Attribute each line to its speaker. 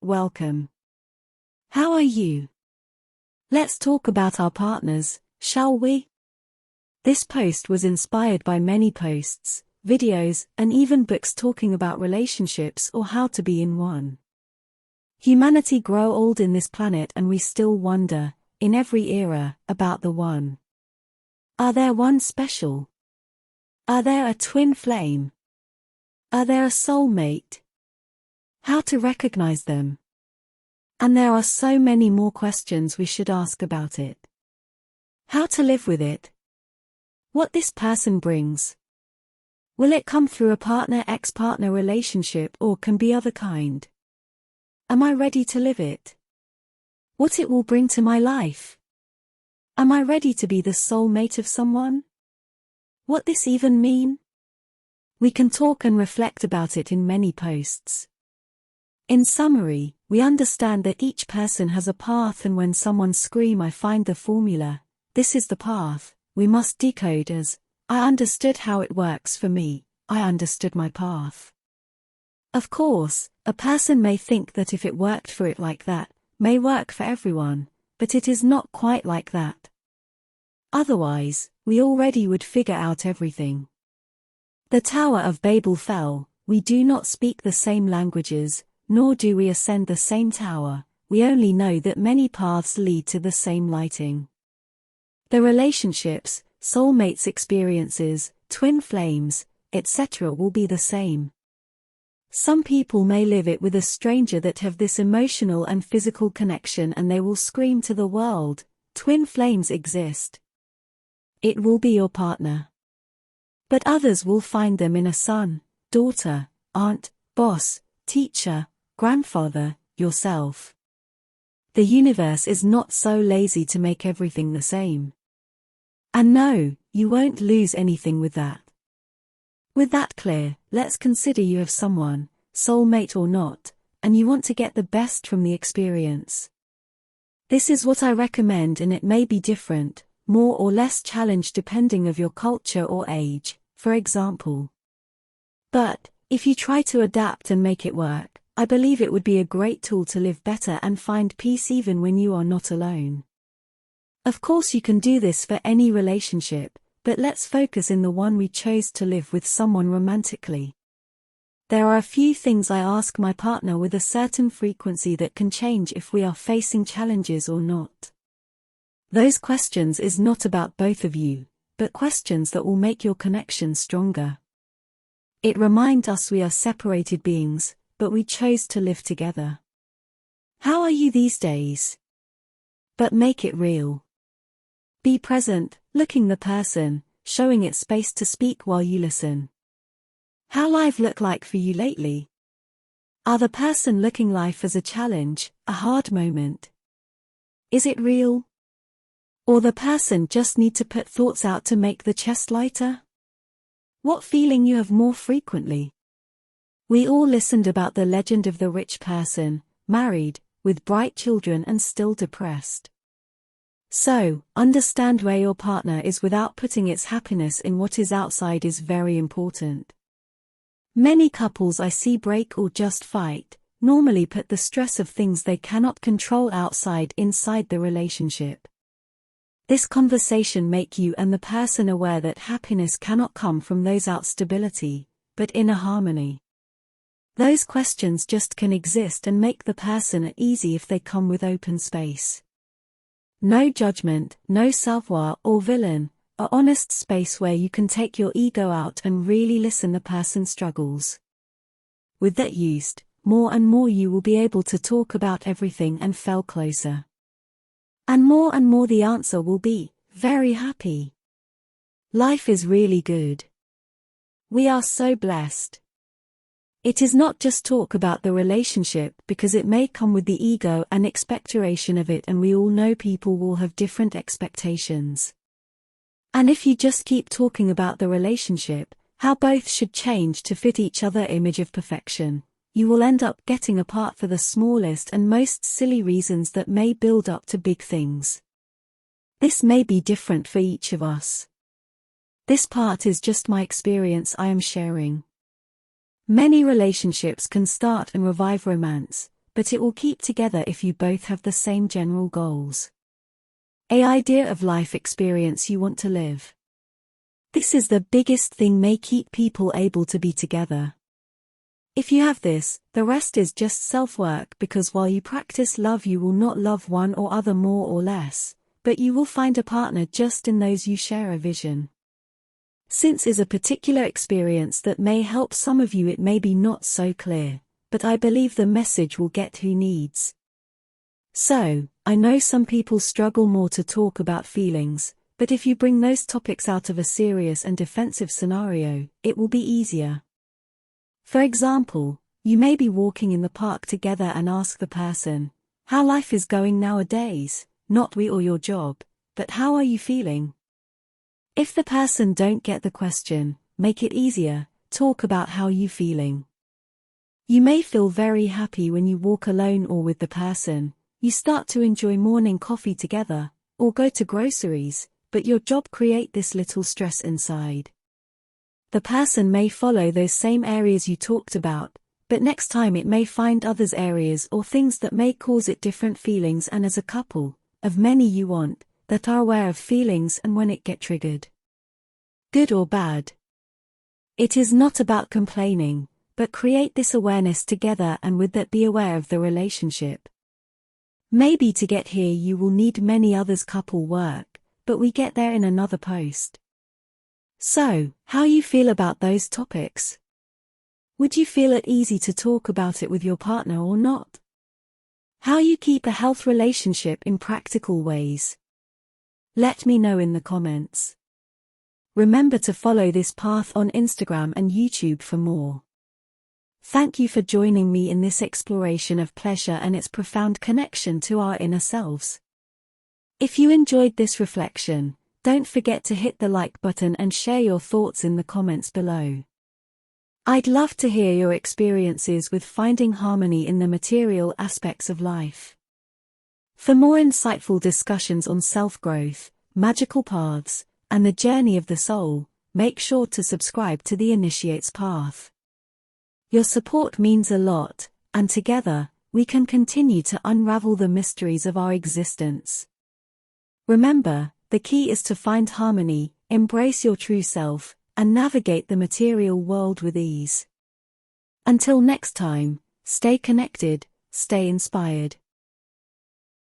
Speaker 1: welcome. How are you? Let's talk about our partners, shall we? This post was inspired by many posts, videos, and even books talking about relationships or how to be in one. Humanity grow old in this planet and we still wonder, in every era, about the one. Are there one special? Are there a twin flame? Are there a soulmate? How to recognize them? And there are so many more questions we should ask about it. How to live with it? What this person brings? Will it come through a partner-ex-partner relationship or can be other kind? Am I ready to live it? What it will bring to my life? Am I ready to be the soulmate of someone? What this even mean? We can talk and reflect about it in many posts. In summary, we understand that each person has a path, and when someone scream I find the formula, this is the path, we must decode as, I understood how it works for me, I understood my path. Of course, a person may think that if it worked for it like that, may work for everyone, but it is not quite like that. Otherwise, we already would figure out everything. The Tower of Babel fell, we do not speak the same languages, nor do we ascend the same tower, we only know that many paths lead to the same lighting. The relationships, soulmates experiences, twin flames, etc. will be the same. Some people may live it with a stranger that have this emotional and physical connection and they will scream to the world, twin flames exist. It will be your partner. But others will find them in a son, daughter, aunt, boss, teacher, grandfather, yourself. The universe is not so lazy to make everything the same. And no, you won't lose anything with that. With that clear, let's consider you have someone, soulmate or not, and you want to get the best from the experience. This is what I recommend, and it may be different, more or less challenged depending of your culture or age, for example. But, if you try to adapt and make it work, I believe it would be a great tool to live better and find peace even when you are not alone. Of course you can do this for any relationship, but let's focus in the one we chose to live with someone romantically. There are a few things I ask my partner with a certain frequency that can change if we are facing challenges or not. Those questions is not about both of you, but questions that will make your connection stronger. It reminds us we are separated beings, but we chose to live together. How are you these days? But make it real. Be present, looking the person, showing it space to speak while you listen. How life look like for you lately? Are the person looking life as a challenge, a hard moment? Is it real? Or the person just need to put thoughts out to make the chest lighter? What feeling you have more frequently? We all listened about the legend of the rich person, married, with bright children and still depressed. So, understand where your partner is without putting its happiness in what is outside is very important. Many couples I see break or just fight, normally put the stress of things they cannot control outside inside the relationship. This conversation make you and the person aware that happiness cannot come from those out stability, but inner harmony. Those questions just can exist and make the person at easy if they come with open space. No judgment, no savoir or villain, a honest space where you can take your ego out and really listen the person struggles. With that used, more and more you will be able to talk about everything and feel closer. And more the answer will be, very happy. Life is really good. We are so blessed. It is not just talk about the relationship because it may come with the ego and expectation of it, and we all know people will have different expectations. And if you just keep talking about the relationship, how both should change to fit each other image of perfection, you will end up getting apart for the smallest and most silly reasons that may build up to big things. This may be different for each of us. This part is just my experience I am sharing. Many relationships can start and revive romance, but it will keep together if you both have the same general goals. An idea of life experience you want to live. This is the biggest thing may keep people able to be together. If you have this, the rest is just self-work, because while you practice love you will not love one or other more or less, but you will find a partner just in those you share a vision. Since is a particular experience that may help some of you, it may be not so clear, but I believe the message will get who needs. So, I know some people struggle more to talk about feelings, but if you bring those topics out of a serious and defensive scenario, it will be easier. For example, you may be walking in the park together and ask the person, "How life is going nowadays, not we or your job, but how are you feeling?" If the person don't get the question, make it easier, talk about how you feeling. You may feel very happy when you walk alone or with the person, you start to enjoy morning coffee together, or go to groceries, but your job create this little stress inside. The person may follow those same areas you talked about, but next time it may find others areas or things that may cause it different feelings, and as a couple, of many you want, that are aware of feelings and when it get triggered. Good or bad. It is not about complaining, but create this awareness together, and with that be aware of the relationship. Maybe to get here you will need many others couple work, but we get there in another post. So, how you feel about those topics? Would you feel it easy to talk about it with your partner or not? How you keep a healthy relationship in practical ways? Let me know in the comments. Remember to follow this path on Instagram and YouTube for more. Thank you for joining me in this exploration of pleasure and its profound connection to our inner selves. If you enjoyed this reflection, don't forget to hit the like button and share your thoughts in the comments below. I'd love to hear your experiences with finding harmony in the material aspects of life. For more insightful discussions on self-growth, magical paths, and the journey of the soul, make sure to subscribe to the Initiate's Path. Your support means a lot, and together, we can continue to unravel the mysteries of our existence. Remember, the key is to find harmony, embrace your true self, and navigate the material world with ease. Until next time, stay connected, stay inspired.